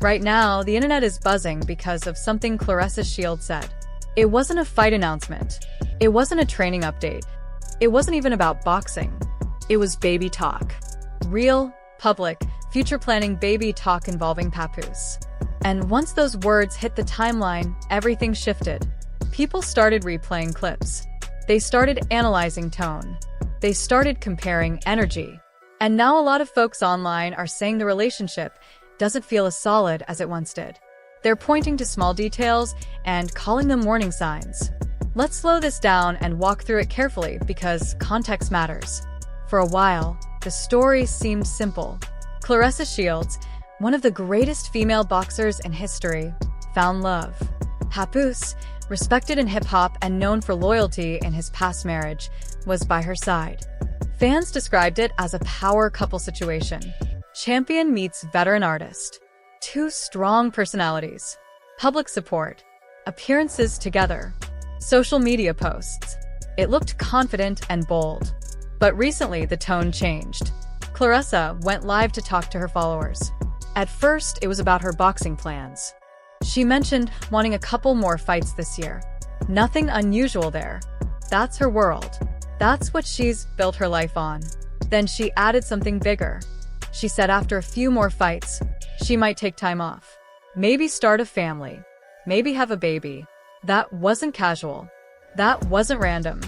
Right now, the internet is buzzing because of something Claressa Shields said. It wasn't a fight announcement. It wasn't a training update. It wasn't even about boxing. It was baby talk. Real, public, future-planning baby talk involving Papoose. And once those words hit the timeline, everything shifted. People started replaying clips. They started analyzing tone. They started comparing energy. And now a lot of folks online are saying the relationship doesn't feel as solid as it once did. They're pointing to small details and calling them warning signs. Let's slow this down and walk through it carefully because context matters. For a while, the story seemed simple. Claressa Shields, one of the greatest female boxers in history, found love. Papoose, respected in hip-hop and known for loyalty in his past marriage, was by her side. Fans described it as a power couple situation. Champion meets veteran artist. Two strong personalities. Public support. Appearances together. Social media posts. It looked confident and bold. But recently, the tone changed. Claressa went live to talk to her followers. At first, it was about her boxing plans. She mentioned wanting a couple more fights this year. Nothing unusual there. That's her world. That's what she's built her life on. Then she added something bigger. She said after a few more fights, she might take time off. Maybe start a family. Maybe have a baby. That wasn't casual. That wasn't random.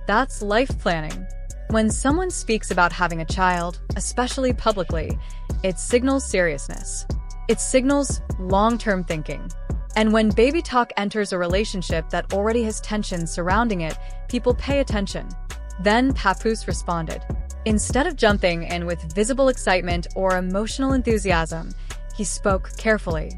That's life planning. When someone speaks about having a child, especially publicly, it signals seriousness. It signals long-term thinking. And when baby talk enters a relationship that already has tension surrounding it, people pay attention. Then Papoose responded. Instead of jumping in with visible excitement or emotional enthusiasm, he spoke carefully.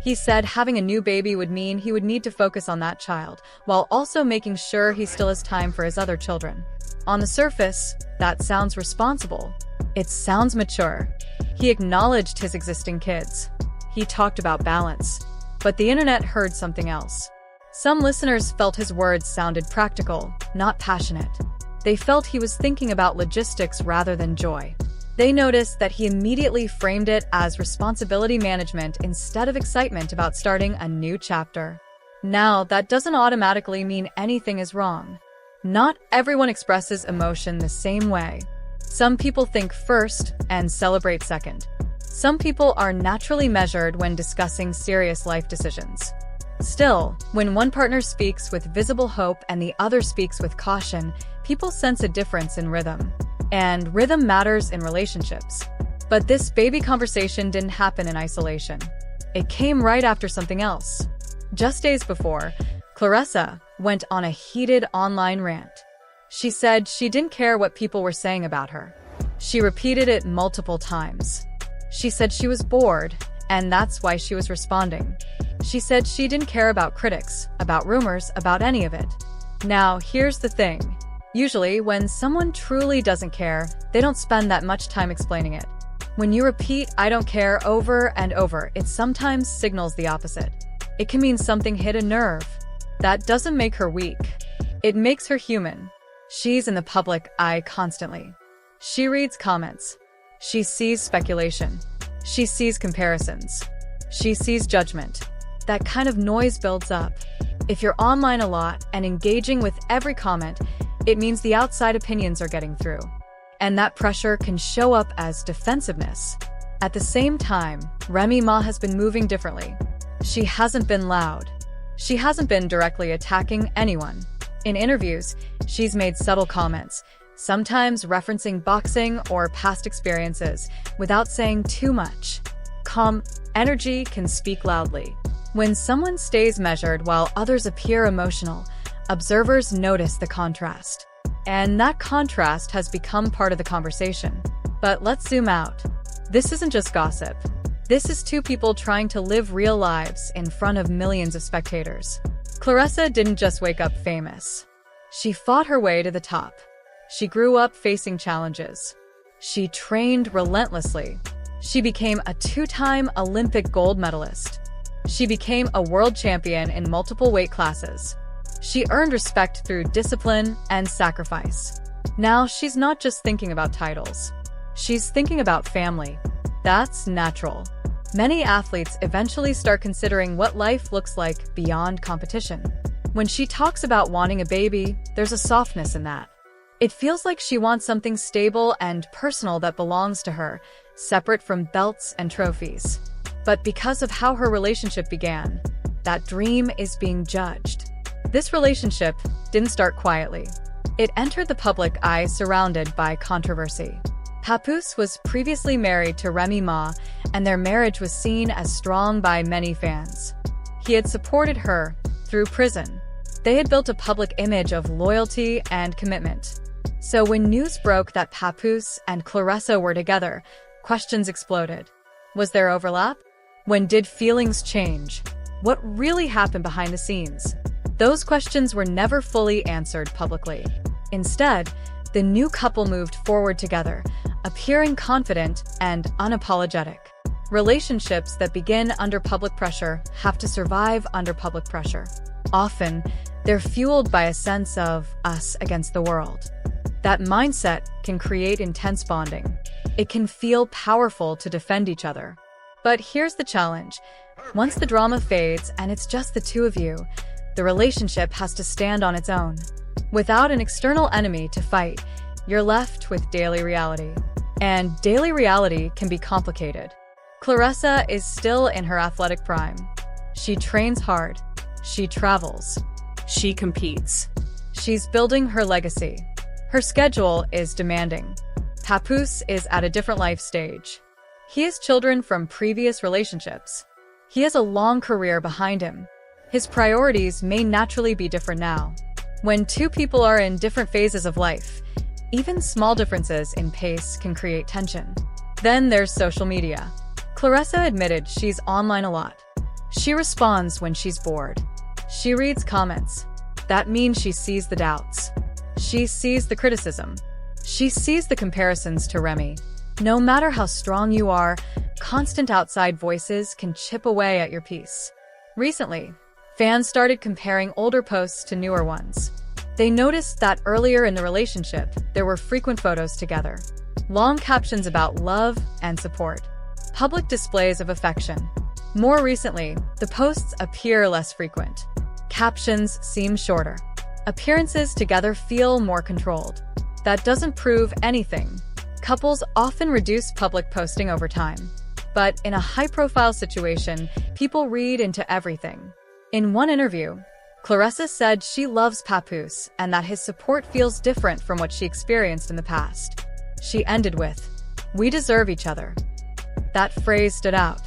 He said having a new baby would mean he would need to focus on that child, while also making sure he still has time for his other children. On the surface, that sounds responsible. It sounds mature. He acknowledged his existing kids. He talked about balance. But the internet heard something else. Some listeners felt his words sounded practical, not passionate. They felt he was thinking about logistics rather than joy. They noticed that he immediately framed it as responsibility management instead of excitement about starting a new chapter. Now, that doesn't automatically mean anything is wrong. Not everyone expresses emotion the same way. Some people think first and celebrate second. Some people are naturally measured when discussing serious life decisions. Still, when one partner speaks with visible hope and the other speaks with caution, people sense a difference in rhythm. And rhythm matters in relationships. But this baby conversation didn't happen in isolation. It came right after something else. Just days before, Claressa went on a heated online rant. She said she didn't care what people were saying about her. She repeated it multiple times. She said she was bored, and that's why she was responding. She said she didn't care about critics, about rumors, about any of it. Now, here's the thing. Usually, when someone truly doesn't care, they don't spend that much time explaining it. When you repeat "I don't care" over and over, it sometimes signals the opposite. It can mean something hit a nerve. That doesn't make her weak. It makes her human. She's in the public eye constantly. She reads comments. She sees speculation. She sees comparisons. She sees judgment. That kind of noise builds up. If you're online a lot and engaging with every comment, it means the outside opinions are getting through. And that pressure can show up as defensiveness. At the same time, Remy Ma has been moving differently. She hasn't been loud. She hasn't been directly attacking anyone. In interviews, she's made subtle comments, sometimes referencing boxing or past experiences, without saying too much. Calm energy can speak loudly. When someone stays measured while others appear emotional, observers notice the contrast. And that contrast has become part of the conversation. But let's zoom out. This isn't just gossip. This is two people trying to live real lives in front of millions of spectators. Claressa didn't just wake up famous. She fought her way to the top. She grew up facing challenges. She trained relentlessly. She became a two-time Olympic gold medalist. She became a world champion in multiple weight classes. She earned respect through discipline and sacrifice. Now she's not just thinking about titles. She's thinking about family. That's natural. Many athletes eventually start considering what life looks like beyond competition. When she talks about wanting a baby, there's a softness in that. It feels like she wants something stable and personal that belongs to her, separate from belts and trophies. But because of how her relationship began, that dream is being judged. This relationship didn't start quietly. It entered the public eye surrounded by controversy. Papoose was previously married to Remy Ma, and their marriage was seen as strong by many fans. He had supported her through prison. They had built a public image of loyalty and commitment. So when news broke that Papoose and Claressa were together, questions exploded. Was there overlap? When did feelings change? What really happened behind the scenes? Those questions were never fully answered publicly. Instead, the new couple moved forward together, appearing confident and unapologetic. Relationships that begin under public pressure have to survive under public pressure. Often, they're fueled by a sense of us against the world. That mindset can create intense bonding. It can feel powerful to defend each other. But here's the challenge. Once the drama fades and it's just the two of you, the relationship has to stand on its own. Without an external enemy to fight, you're left with daily reality. And daily reality can be complicated. Claressa is still in her athletic prime. She trains hard. She travels. She competes. She's building her legacy. Her schedule is demanding. Papoose is at a different life stage. He has children from previous relationships. He has a long career behind him. His priorities may naturally be different now. When two people are in different phases of life, even small differences in pace can create tension. Then there's social media. Claressa admitted she's online a lot. She responds when she's bored. She reads comments. That means she sees the doubts. She sees the criticism. She sees the comparisons to Remy. No matter how strong you are, constant outside voices can chip away at your peace. Recently, fans started comparing older posts to newer ones. They noticed that earlier in the relationship, there were frequent photos together, long captions about love and support, public displays of affection. More recently, the posts appear less frequent. Captions seem shorter. Appearances together feel more controlled. That doesn't prove anything. Couples often reduce public posting over time. But in a high-profile situation, people read into everything. In one interview, Claressa said she loves Papoose and that his support feels different from what she experienced in the past. She ended with, "We deserve each other." That phrase stood out.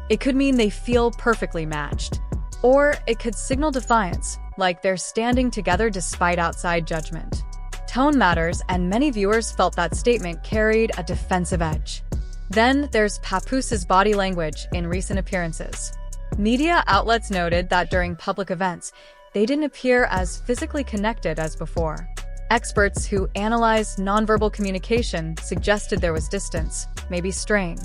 It could mean they feel perfectly matched. Or it could signal defiance, like they're standing together despite outside judgment. Tone matters, and many viewers felt that statement carried a defensive edge. Then there's Papoose's body language in recent appearances. Media outlets noted that during public events, they didn't appear as physically connected as before. Experts who analyzed nonverbal communication suggested there was distance, maybe strain.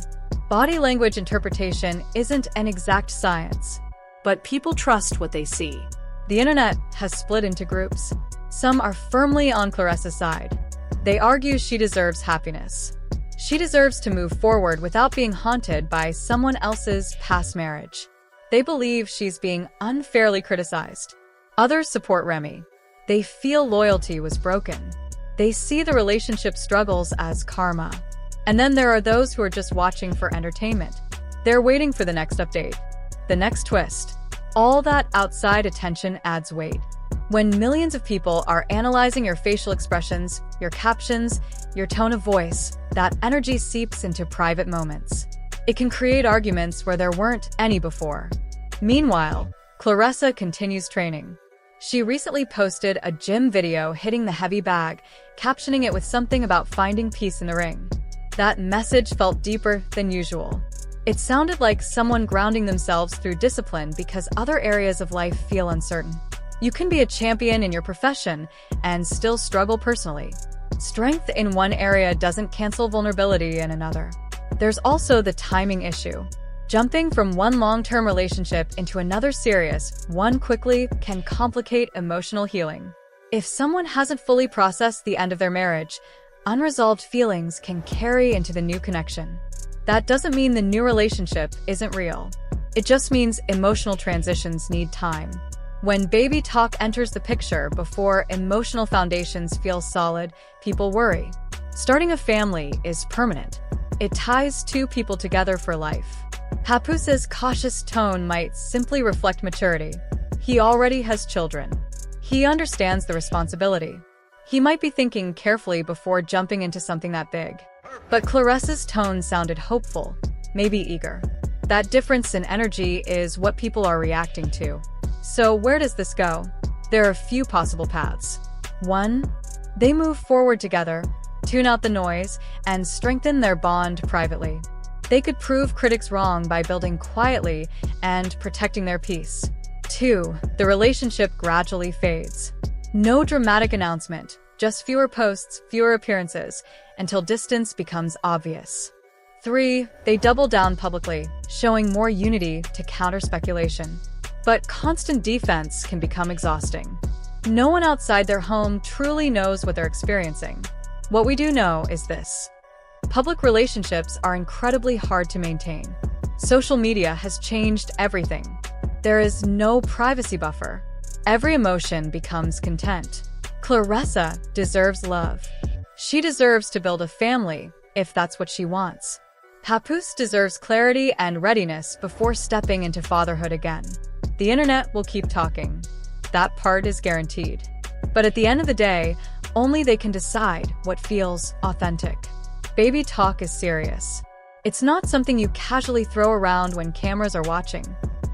Body language interpretation isn't an exact science. But people trust what they see. The internet has split into groups. Some are firmly on Claressa's side. They argue she deserves happiness. She deserves to move forward without being haunted by someone else's past marriage. They believe she's being unfairly criticized. Others support Remy. They feel loyalty was broken. They see the relationship struggles as karma. And then there are those who are just watching for entertainment. They're waiting for the next update, the next twist. All that outside attention adds weight. When millions of people are analyzing your facial expressions, your captions, your tone of voice, that energy seeps into private moments. It can create arguments where there weren't any before. Meanwhile, Claressa continues training. She recently posted a gym video hitting the heavy bag, captioning it with something about finding peace in the ring. That message felt deeper than usual. It sounded like someone grounding themselves through discipline because other areas of life feel uncertain. You can be a champion in your profession and still struggle personally. Strength in one area doesn't cancel vulnerability in another. There's also the timing issue. Jumping from one long-term relationship into another serious one quickly can complicate emotional healing. If someone hasn't fully processed the end of their marriage, unresolved feelings can carry into the new connection. That doesn't mean the new relationship isn't real. It just means emotional transitions need time. When baby talk enters the picture before emotional foundations feel solid, people worry. Starting a family is permanent. It ties two people together for life. Papoose's cautious tone might simply reflect maturity. He already has children. He understands the responsibility. He might be thinking carefully before jumping into something that big. But Claressa's tone sounded hopeful, maybe eager. That difference in energy is what people are reacting to. So where does this go? There are a few possible paths. 1. They move forward together, tune out the noise, and strengthen their bond privately. They could prove critics wrong by building quietly and protecting their peace. 2. The relationship gradually fades. No dramatic announcement, just fewer posts, fewer appearances, until distance becomes obvious. 3. They double down publicly, showing more unity to counter speculation. But constant defense can become exhausting. No one outside their home truly knows what they're experiencing. What we do know is this: public relationships are incredibly hard to maintain. Social media has changed everything. There is no privacy buffer. Every emotion becomes content. Claressa deserves love. She deserves to build a family, if that's what she wants. Papoose deserves clarity and readiness before stepping into fatherhood again. The internet will keep talking. That part is guaranteed. But at the end of the day, only they can decide what feels authentic. Baby talk is serious. It's not something you casually throw around when cameras are watching.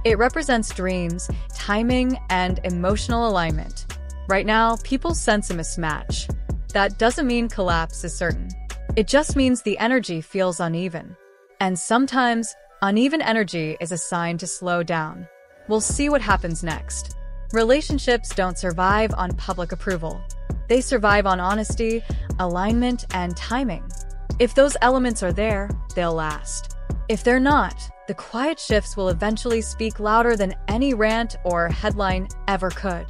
It represents dreams, timing, and emotional alignment. Right now, people sense a mismatch. That doesn't mean collapse is certain. It just means the energy feels uneven. And sometimes, uneven energy is a sign to slow down. We'll see what happens next. Relationships don't survive on public approval. They survive on honesty, alignment, and timing. If those elements are there, they'll last. If they're not, the quiet shifts will eventually speak louder than any rant or headline ever could.